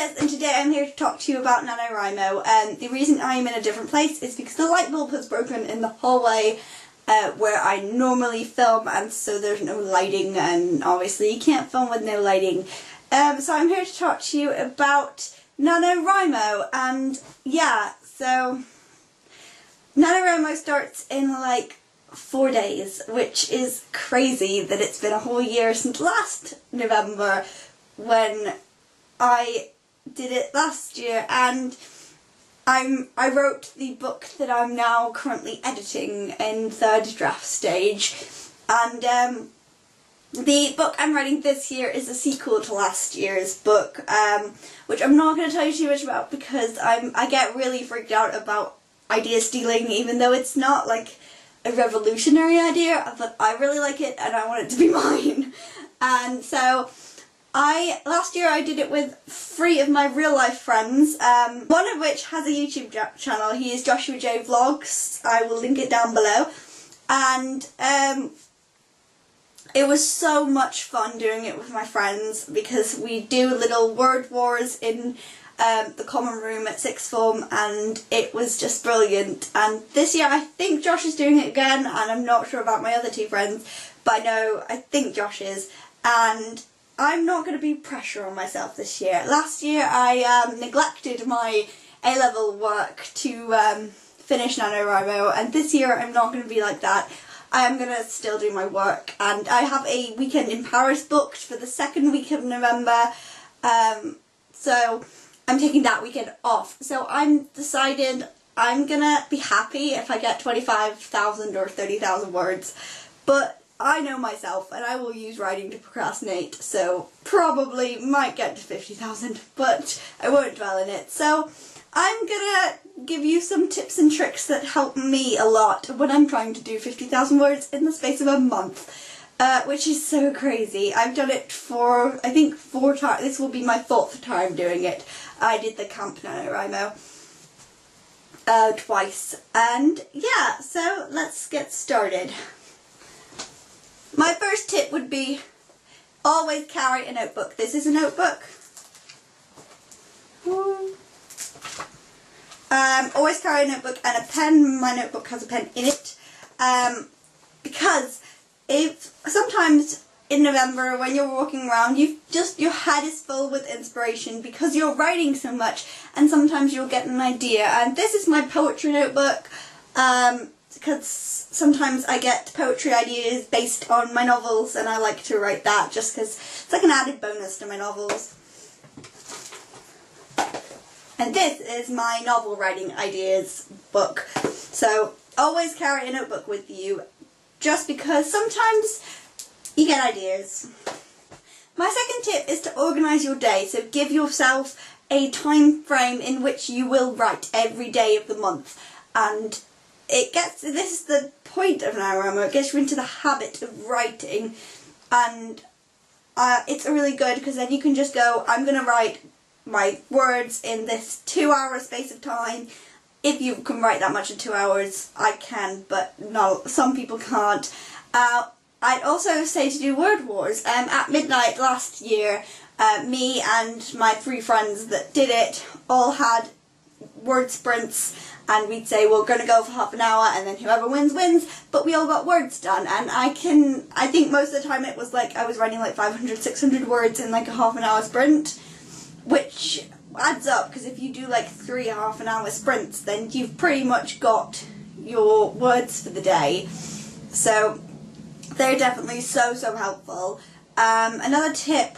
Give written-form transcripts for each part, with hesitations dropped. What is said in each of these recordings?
Jess, and today I'm here to talk to you about NaNoWRIMO. The reason I'm in a different place is because the light bulb has broken in the hallway where I normally film, and so there's no lighting, and obviously you can't film with no lighting. So I'm here to talk to you about NaNoWRIMO, and yeah, so NaNoWRIMO starts in like 4 days, which is crazy that it's been a whole year since last November when I did it last year, and I wrote the book that I'm now currently editing in third draft stage, and the book I'm writing this year is a sequel to last year's book, which I'm not going to tell you too much about because I get really freaked out about idea stealing, even though it's not like a revolutionary idea, but I really like it and I want it to be mine. And so last year I did it with 3 of my real life friends, one of which has a YouTube channel. He is Joshua J Vlogs. I will link it down below. And it was so much fun doing it with my friends because we do little word wars in the common room at sixth form, and it was just brilliant. And this year I think Josh is doing it again, and I'm not sure about my other 2 friends, but I think Josh is, and I'm not going to be pressure on myself this year. Last year I neglected my A-level work to finish NaNoWRIMO, and this year I'm not going to be like that. I am going to still do my work, and I have a weekend in Paris booked for the 2nd week of November, so I'm taking that weekend off. So I'm decided I'm going to be happy if I get 25,000 or 30,000 words, but I know myself and I will use writing to procrastinate, so probably might get to 50,000, but I won't dwell in it. So I'm gonna give you some tips and tricks that help me a lot when I'm trying to do 50,000 words in the space of a month, which is so crazy. I've done it for, I think, 4 times. This will be my 4th time doing it. I did the Camp NaNoWRIMO twice, and yeah, so let's get started. My first tip would be always carry a notebook. This is a notebook. Always carry a notebook and a pen. My notebook has a pen in it. Because sometimes in November when you're walking around, your head is full with inspiration because you're writing so much, and sometimes you'll get an idea. And this is my poetry notebook. Because sometimes I get poetry ideas based on my novels, and I like to write that just because it's like an added bonus to my novels. And this is my novel writing ideas book. So always carry a notebook with you, just because sometimes you get ideas. My second tip is to organise your day. So give yourself a time frame in which you will write every day of the month, and this is the point of NaNoWRIMO. It gets you into the habit of writing, and it's really good because then you can just go, I'm going to write my words in this 2-hour space of time. If you can write that much in 2 hours, I can, but no, some people can't. I'd also say to do word wars. At midnight last year, me and my 3 friends that did it all had word sprints, and we'd say we're going to go for half an hour and then whoever wins wins, but we all got words done. And I think most of the time it was like I was writing like 500, 600 words in like a half an hour sprint, which adds up because if you do like 3 half-an-hour sprints, then you've pretty much got your words for the day. So they're definitely so helpful. Another tip,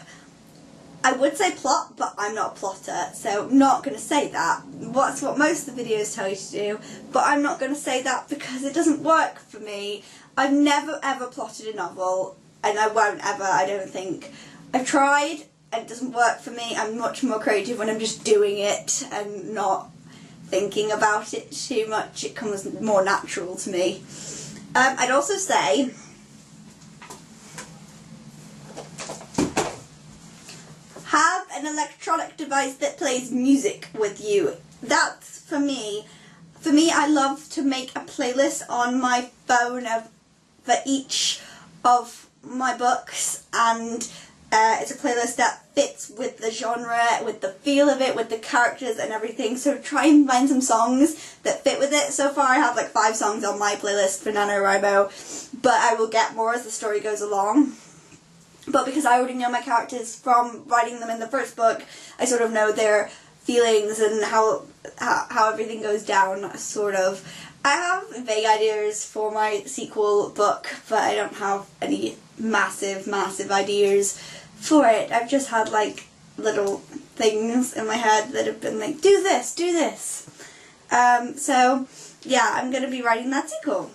I would say plot, but I'm not a plotter, so I'm not going to say that. That's what most of the videos tell you to do, but I'm not going to say that because it doesn't work for me. I've never ever plotted a novel, and I won't ever, I don't think. I've tried, and it doesn't work for me. I'm much more creative when I'm just doing it and not thinking about it too much. It comes more natural to me. I'd also say have an electronic device that plays music with you. That's for me. For me, I love to make a playlist on my phone for each of my books, and It's a playlist that fits with the genre, with the feel of it, with the characters and everything. So try and find some songs that fit with it. So far I have like 5 songs on my playlist for NaNoWRIMO, but I will get more as the story goes along. But because I already know my characters from writing them in the first book, I sort of know their feelings and how everything goes down, sort of. I have vague ideas for my sequel book, but I don't have any massive ideas for it. I've just had like little things in my head that have been like, do this, do this. So yeah, I'm going to be writing that sequel.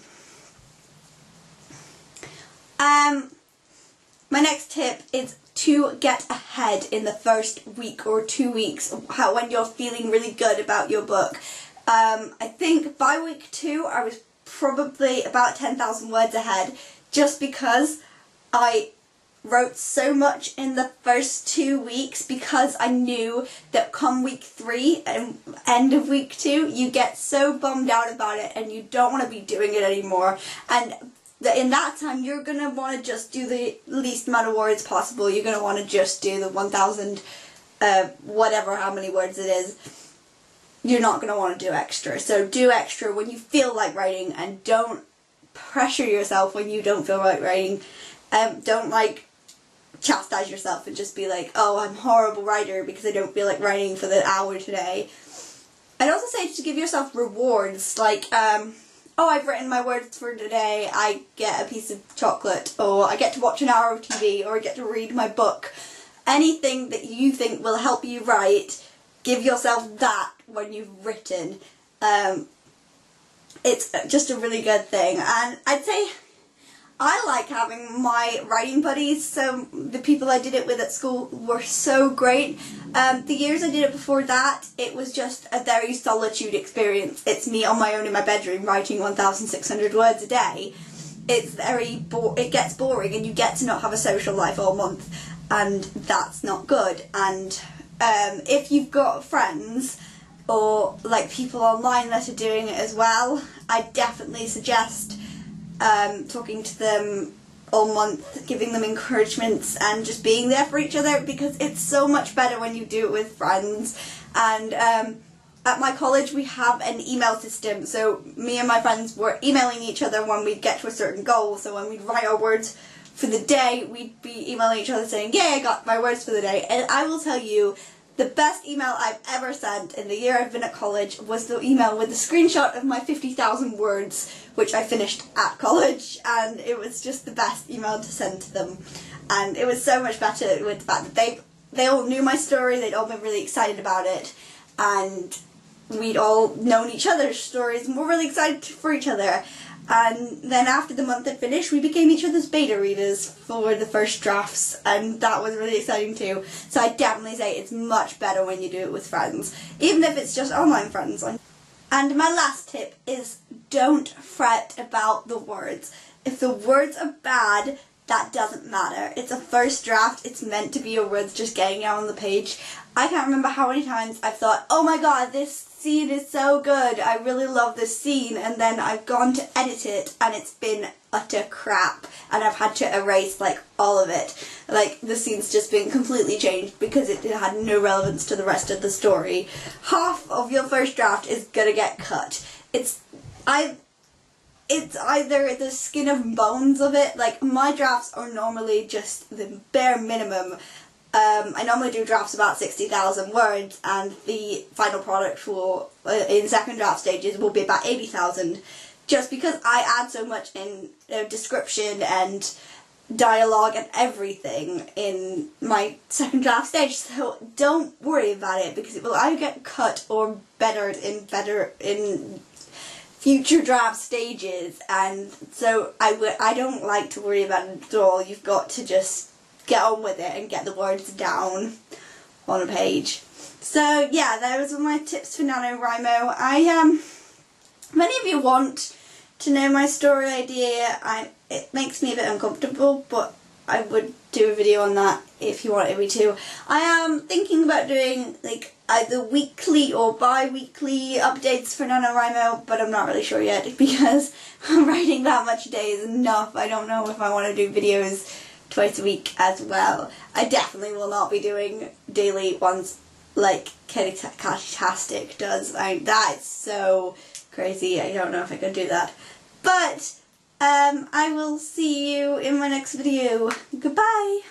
My next tip is to get ahead in the first week or 2 weeks when you're feeling really good about your book. I think by week 2 I was probably about 10,000 words ahead, just because I wrote so much in the first 2 weeks, because I knew that come week 3 and end of week 2 you get so bummed out about it and you don't want to be doing it anymore, and in that time you're going to want to just do the least amount of words possible. You're going to want to just do the 1,000 whatever how many words it is. You're not going to want to do extra. So do extra when you feel like writing, and don't pressure yourself when you don't feel like writing. Don't like chastise yourself and just be like, oh, I'm a horrible writer because I don't feel like writing for the hour today. I'd also say to give yourself rewards, like, oh, I've written my words for today, I get a piece of chocolate, or I get to watch an hour of TV, or I get to read my book. Anything that you think will help you write, give yourself that when you've written. It's just a really good thing, and I'd say I like having my writing buddies. So the people I did it with at school were so great. The years I did it before that, it was just a very solitude experience. It's me on my own in my bedroom writing 1,600 words a day. It's it gets boring, and you get to not have a social life all month, and that's not good. And if you've got friends or like people online that are doing it as well, I definitely suggest talking to them all month, giving them encouragements and just being there for each other, because it's so much better when you do it with friends. And at my college we have an email system, so me and my friends were emailing each other when we'd get to a certain goal. So when we'd write our words for the day, we'd be emailing each other saying, yay, I got my words for the day. And I will tell you, the best email I've ever sent in the year I've been at college was the email with the screenshot of my 50,000 words, which I finished at college, and it was just the best email to send to them. And it was so much better with the fact that they all knew my story, they'd all been really excited about it, and we'd all known each other's stories and were really excited for each other. And then after the month had finished, we became each other's beta readers for the first drafts, and that was really exciting too. So I definitely say it's much better when you do it with friends, even if it's just online friends. And my last tip is, don't fret about the words. If the words are bad, that doesn't matter. It's a first draft, it's meant to be your words just getting out on the page. I can't remember how many times I've thought, oh my god, this scene is so good, I really love this scene, and then I've gone to edit it and it's been utter crap, and I've had to erase like all of it. Like the scene's just been completely changed because it had no relevance to the rest of the story. Half of your first draft is gonna get cut. It's either the skin and bones of it. Like my drafts are normally just the bare minimum. I normally do drafts about 60,000 words, and the final product for in second draft stages will be about 80,000, just because I add so much in description and dialogue and everything in my second draft stage. So don't worry about it, because it will either get cut or bettered in future draft stages. And so I don't like to worry about it at all. You've got to just get on with it and get the words down on a page. So yeah, those are my tips for NaNoWRIMO. Many of you want to know my story idea. It makes me a bit uncomfortable, but I would do a video on that if you wanted me to. I am thinking about doing like either weekly or bi-weekly updates for NaNoWRIMO, but I'm not really sure yet, because writing that much a day is enough. I don't know if I want to do videos twice a week as well. I definitely will not be doing daily ones like Catty-tastic does. That's so crazy. I don't know if I could do that. But I will see you in my next video. Goodbye!